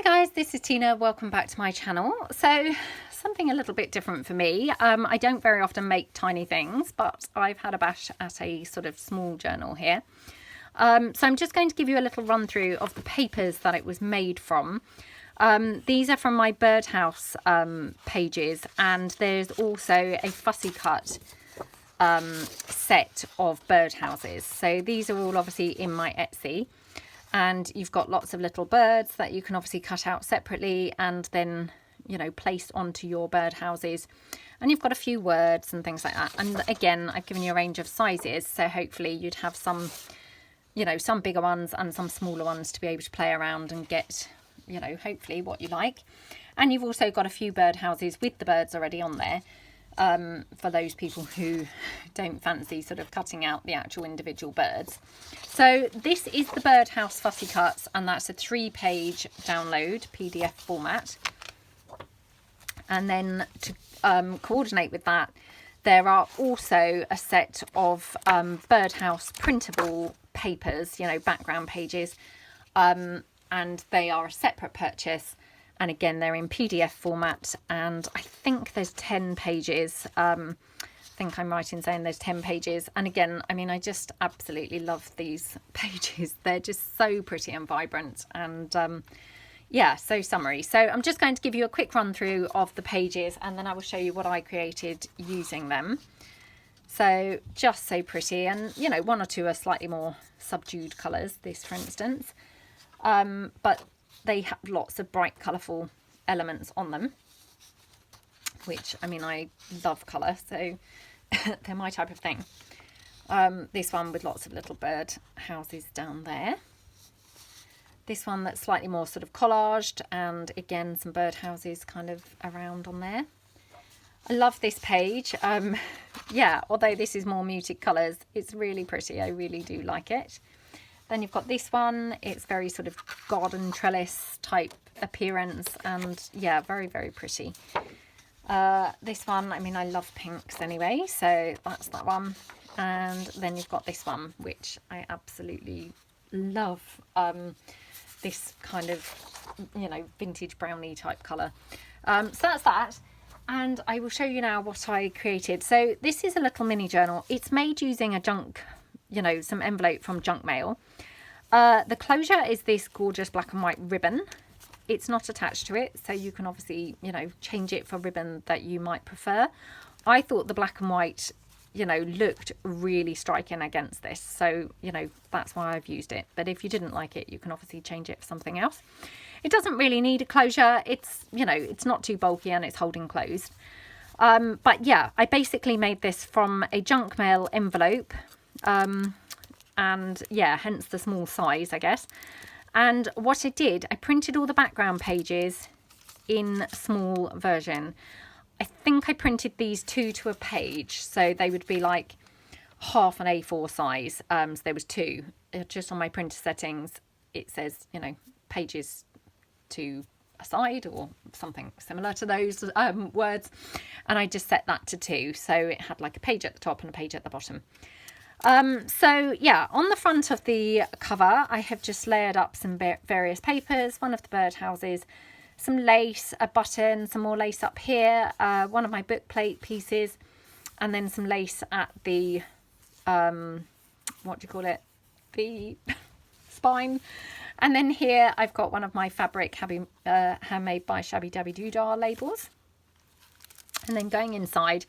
guys, this is Tina. Welcome back to my channel. So something a little bit different for me. I don't very often make tiny things, but I've had a bash at a sort of small journal here. So I'm just going to give you a little run through of the papers that it was made from. These are from my Birdhouse pages, and there's also a fussy cut set of birdhouses. So these are all obviously in my Etsy. And you've got lots of little birds that you can obviously cut out separately and then, you know, place onto your birdhouses. And you've got a few words and things like that. And again, I've given you a range of sizes. So hopefully you'd have some, you know, some bigger ones and some smaller ones to be able to play around and get, you know, hopefully what you like. And you've also got a few birdhouses with the birds already on there. For those people who don't fancy sort of cutting out the actual individual birds. So this is the Birdhouse Fussy Cuts, and that's a 3-page download PDF format. And then to coordinate with that, there are also a set of Birdhouse printable papers, you know, background pages, and they are a separate purchase. And again, they're in PDF format, and I think there's 10 pages. I think I'm right in saying there's 10 pages. And again, I mean, I just absolutely love these pages. They're just so pretty and vibrant, and yeah, so summery. So I'm just going to give you a quick run through of the pages, and then I will show you what I created using them. So just so pretty, and you know, one or two are slightly more subdued colours, this for instance, but they have lots of bright colourful elements on them, which, I mean, I love colour, so they're my type of thing. This one with lots of little bird houses down there. This one that's slightly more sort of collaged, and again, some bird houses kind of around on there. I love this page. Yeah, although this is more muted colours, it's really pretty. I really do like it. Then you've got this one. It's very sort of garden trellis type appearance, and yeah, very, very pretty. This one, I mean, I love pinks anyway, so that's that one. And then you've got this one, which I absolutely love. This kind of, you know, vintage brownie type colour. So that's that. And I will show you now what I created. So this is a little mini journal. It's made using a junk, you know, some envelope from junk mail. The closure is this gorgeous black and white ribbon. It's not attached to it, so you can obviously, you know, change it for ribbon that you might prefer. I thought the black and white, you know, looked really striking against this, so, you know, that's why I've used it. But if you didn't like it, you can obviously change it for something else. It doesn't really need a closure. It's, you know, it's not too bulky and it's holding closed. But yeah, I basically made this from a junk mail envelope. And yeah, hence the small size, I guess. And what I did, I printed all the background pages in small version. I think I printed these 2 to a page, so they would be like half an A4 size. So there was 2. Just on my printer settings, it says, you know, pages to a side or something similar to those words. And I just set that to 2. So it had like a page at the top and a page at the bottom. So yeah, on the front of the cover, I have just layered up some various papers, one of the birdhouses, some lace, a button, some more lace up here, one of my book plate pieces, and then some lace at the, what do you call it? The spine. And then here I've got one of my fabric Handmade by Shabbydabbydoodah labels. And then going inside,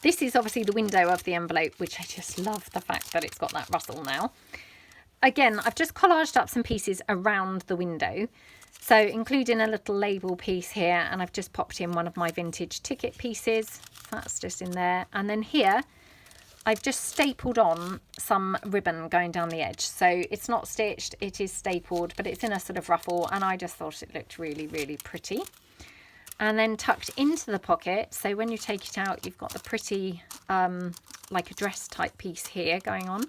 this is obviously the window of the envelope, which I just love the fact that it's got that rustle now. Again, I've just collaged up some pieces around the window. So including a little label piece here, and I've just popped in one of my vintage ticket pieces. That's just in there. And then here, I've just stapled on some ribbon going down the edge. So it's not stitched, it is stapled, but it's in a sort of ruffle, and I just thought it looked really, really pretty. And then tucked into the pocket, so when you take it out, you've got the pretty, like a dress type piece here going on.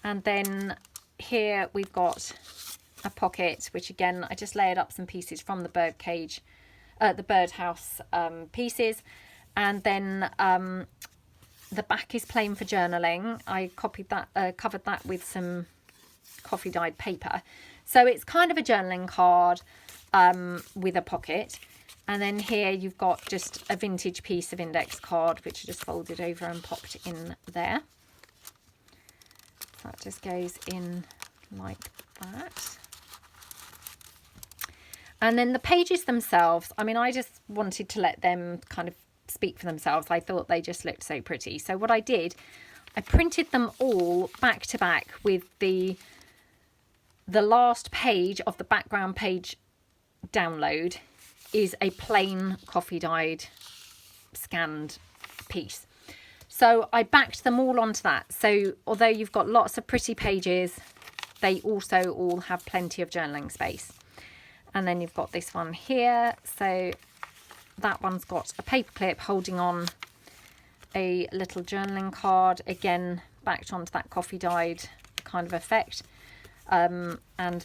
And then here we've got a pocket, which again, I just layered up some pieces from the bird cage, the birdhouse pieces. And then the back is plain for journaling. I copied that, covered that with some coffee dyed paper. So it's kind of a journaling card. with a pocket. And then here you've got just a vintage piece of index card, which I just folded over and popped in there. So that just goes in like that. And then the pages themselves, I mean, I just wanted to let them kind of speak for themselves. I thought they just looked so pretty. So what I did, I printed them all back to back with the last page of the background page download is a plain coffee dyed scanned piece. So I backed them all onto that. So although you've got lots of pretty pages, they also all have plenty of journaling space. And then you've got this one here. So that one's got a paper clip holding on a little journaling card, again backed onto that coffee dyed kind of effect. And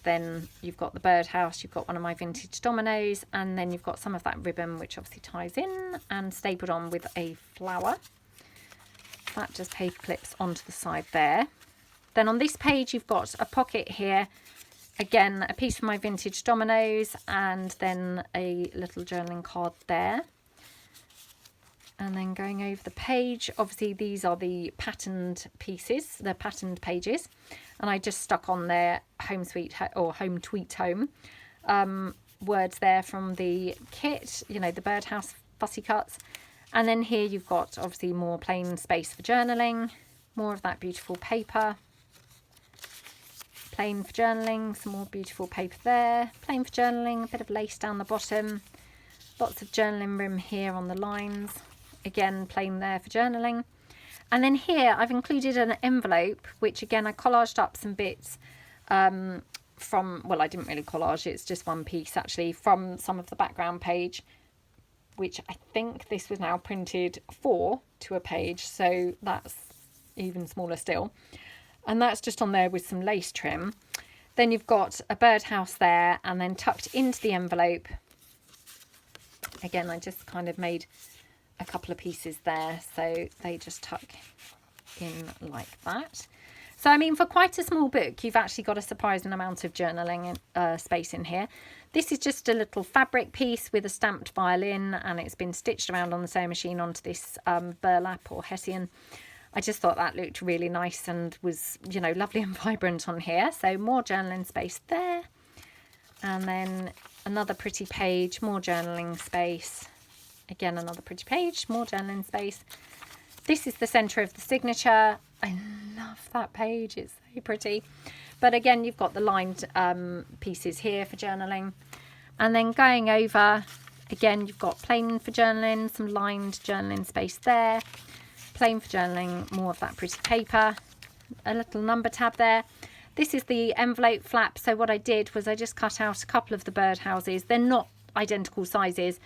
then you've got the birdhouse, you've got one of my vintage dominoes, and then you've got some of that ribbon which obviously ties in and stapled on with a flower. That just paper clips onto the side there. Then on this page you've got a pocket here, again a piece of my vintage dominoes, and then a little journaling card there. And then going over the page, obviously these are the patterned pieces, the patterned pages, and I just stuck on there home sweet or home tweet home words there from the kit, you know, the birdhouse fussy cuts. And then here you've got obviously more plain space for journaling, more of that beautiful paper, plain for journaling, some more beautiful paper there, plain for journaling, a bit of lace down the bottom, lots of journaling room here on the lines. Again, plain there for journaling. And then here I've included an envelope, which again I collaged up some bits from, well, I didn't really collage, it's just one piece actually, from some of the background page, which I think this was now printed 4 to a page, so that's even smaller still. And that's just on there with some lace trim. Then you've got a birdhouse there, and then tucked into the envelope, again I just kind of made a couple of pieces there, so they just tuck in like that. So I mean, for quite a small book, you've actually got a surprising amount of journaling space in here. This is just a little fabric piece with a stamped violin, and it's been stitched around on the sewing machine onto this burlap or hessian. I just thought that looked really nice and was, you know, lovely and vibrant on here. So more journaling space there, and then another pretty page, more journaling space. Again, another pretty page, more journaling space. This is the centre of the signature. I love that page, it's so pretty. But again, you've got the lined pieces here for journaling. And then going over, again, you've got plain for journaling, some lined journaling space there. Plain for journaling, more of that pretty paper. A little number tab there. This is the envelope flap. So what I did was I just cut out a couple of the birdhouses. They're not identical sizes,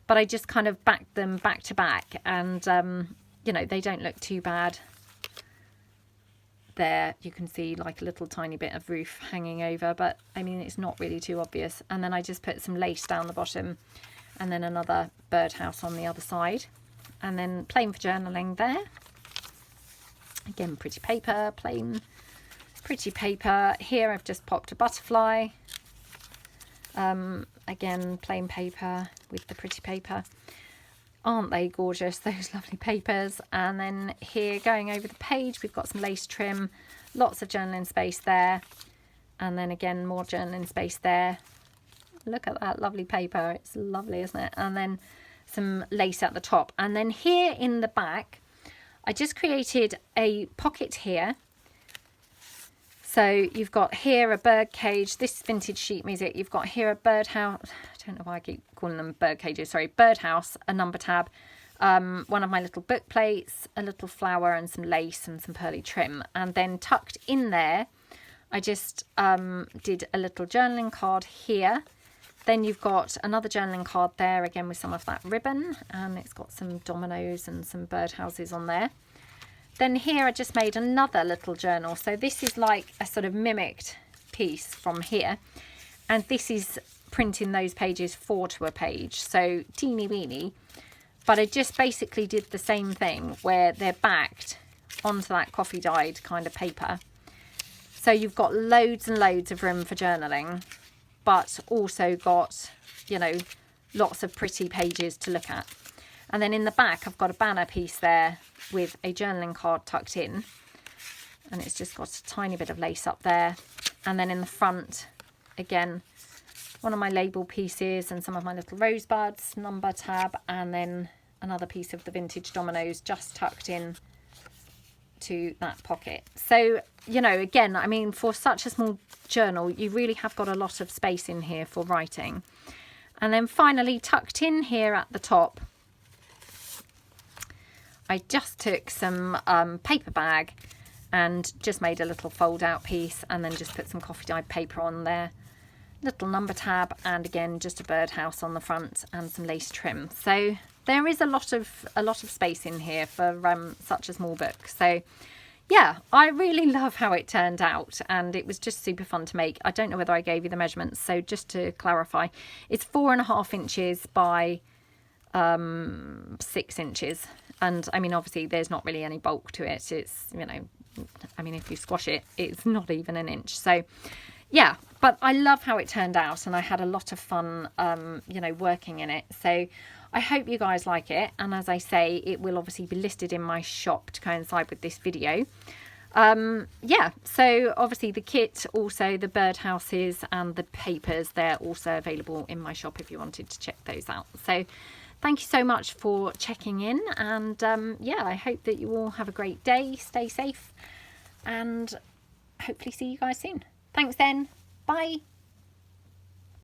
but I just kind of backed them back to back, and you know, they don't look too bad. There you can see like a little tiny bit of roof hanging over, but I mean, it's not really too obvious. And then I just put some lace down the bottom, and then another birdhouse on the other side, and then plain for journaling there. Again, pretty paper, plain pretty paper. Here I've just popped a butterfly. Again, plain paper with the pretty paper. Aren't they gorgeous, those lovely papers? And then here, going over the page, we've got some lace trim, lots of journaling space there, and then again more journaling space there. Look at that lovely paper, it's lovely, isn't it? And then some lace at the top. And then here in the back, I just created a pocket here. So you've got here a bird cage, this is vintage sheet music. You've got here a birdhouse, I don't know why I keep calling them bird cages, sorry, birdhouse, a number tab, one of my little book plates, a little flower and some lace and some pearly trim. And then tucked in there, I just did a little journaling card here. Then you've got another journaling card there, again with some of that ribbon, and it's got some dominoes and some birdhouses on there. Then here I just made another little journal. So this is like a sort of mimicked piece from here. And this is printing those pages 4 to a page. So teeny weeny. But I just basically did the same thing where they're backed onto that coffee dyed kind of paper. So you've got loads and loads of room for journaling. but also got, you know, lots of pretty pages to look at. And then in the back, I've got a banner piece there with a journaling card tucked in. And it's just got a tiny bit of lace up there. And then in the front, again, one of my label pieces and some of my little rosebuds, number tab, and then another piece of the vintage dominoes just tucked in to that pocket. So, you know, again, I mean, for such a small journal, you really have got a lot of space in here for writing. And then finally, tucked in here at the top, I just took some paper bag and just made a little fold out piece, and then just put some coffee dyed paper on there, little number tab, and again just a birdhouse on the front and some lace trim. So there is a lot of space in here for such a small book. So yeah, I really love how it turned out, and it was just super fun to make. I don't know whether I gave you the measurements, so just to clarify, it's 4.5 inches by 6 inches. And I mean, obviously there's not really any bulk to it. It's, you know, I mean, if you squash it, it's not even an inch. So yeah, but I love how it turned out, and I had a lot of fun, you know, working in it. So I hope you guys like it. And as I say, it will obviously be listed in my shop to coincide with this video. Yeah, so obviously the kit, also the birdhouses and the papers, they're also available in my shop if you wanted to check those out. So thank you so much for checking in, and yeah, I hope that you all have a great day, stay safe, and hopefully see you guys soon. Thanks then, bye.